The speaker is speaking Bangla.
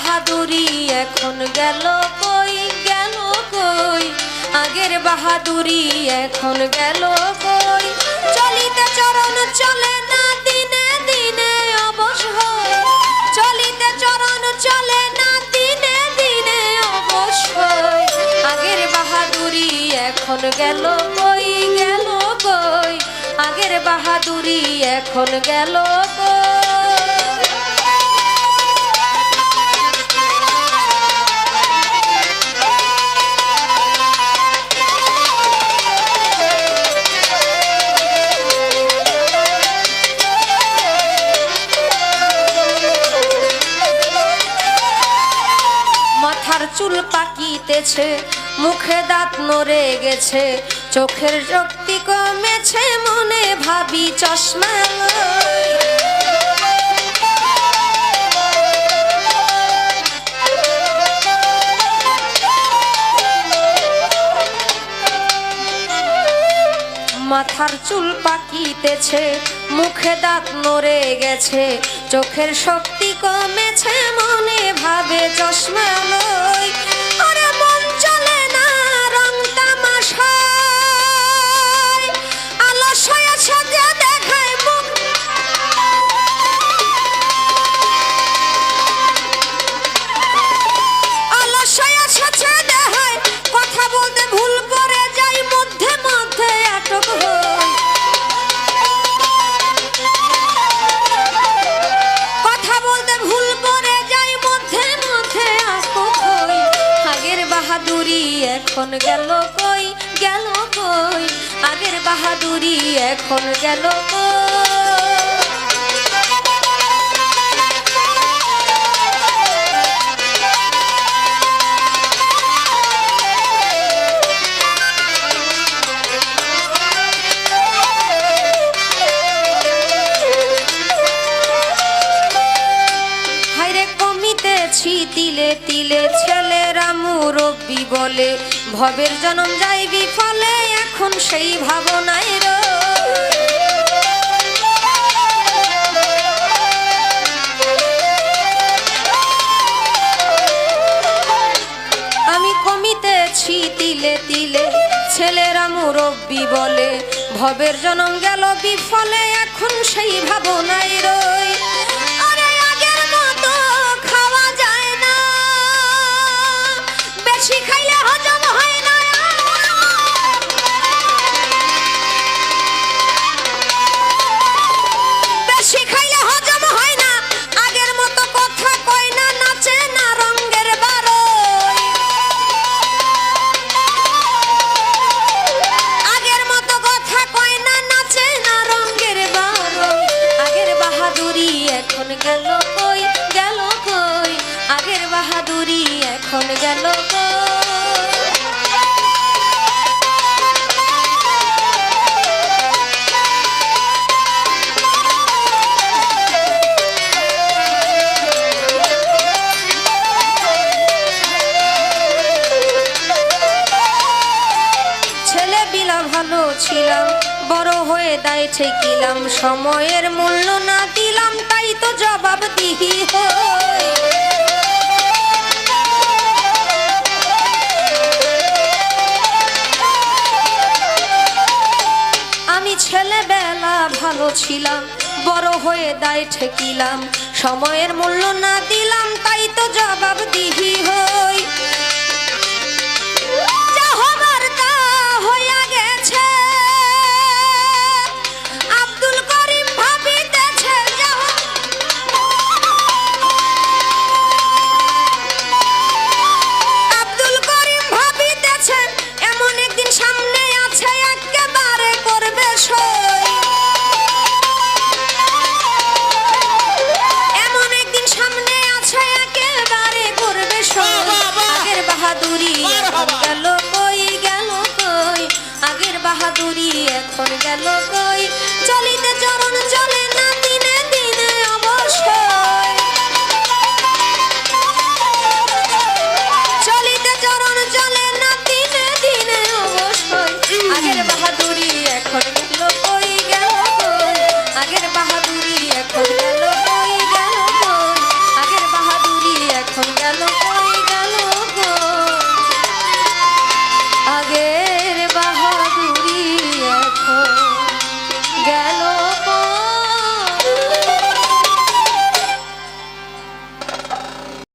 বাহাদুরি এখন গেল কই, গেল কই, আগের বাহাদুরি এখন গেল কই। চলিতে চরণ চলে না দিনে দিনে অবসর, চলিতে চরণ চলে না দিনে দিনে অবসর। আগের বাহাদুরি এখন গেল কই, গেল কই, আগের বাহাদুরি এখন গেল কই। মাথার চুল পাকিতেছে, মুখে দাঁত নড়ে গেছে, চোখের শক্তি কমেছে, মনে ভাবি চশমা লই। মাথার চুল পাকিতেছে, মুখে দাঁত নড়ে গেছে, চোখের শক্তি কমেছে, মনে ভাবে চশমা লই। আরে মন চলে না রং তামাশায়, আলস হয়ে সাজে দেখায় মুখ, আলস হয়ে সাজে দেখায়, কথা বলতে ভুল করে যাই, মধ্যে মধ্যে আটক হই। কথা বলতে ভুল করে যাই, মধ্যে মধ্যে আটক হই। আগের বাহাদুরি এখন গেল কই, গেল কই, আগের বাহাদুরি এখন গেল কই। তিলে তিলে ছেলেরা মুরব্বি বলে, ভবের জনম যাই বিফলে, এখন সেই ভাবনায় আমি কমিতেছি তিলে তিলে, ছেলেরা মুরব্বি বলে, ভবের জনম গেল বিফলে, এখন সেই ভাবনায় রই। বেশি খাইলে হজম হয় না, বেশি খাইলে হজম হয় না, আগের মতো কথা কয় না, নাচে না রঙের বারোই। আগের মতো কথা কয় না, নাচে না রঙের বারোই। আগের বাহাদুরি এখন গেল কই, গেল কই, আগের বাহাদুরি এখন গেল কই। ছেলেবেলা ভালো ছিলাম, বড় হয়ে দায় ঠেকিলাম, সময়ের মূল্য না দিলাম, তাই তো জবাব দিহি হই। আমি ছেলেবেলা ভালো ছিলাম, বড় হয়ে দায় ঠেকিলাম, সময়ের মূল্য না দিলাম, তাই তো জবাব দিহি হই। যা হবার তা হইয়া গেছে, আব্দুল করিম ভাবিতেছে, আব্দুল করিম ভাবিতেছে, এমন একদিন সামনে আছে, একেবারে করবে সই। এমন একদিন সামনে আছে, একেবারে করবে সই। আগের বাহাদুরি এখন গেল কই, গেল কই, আগের বাহাদুরি এখন গেল কই।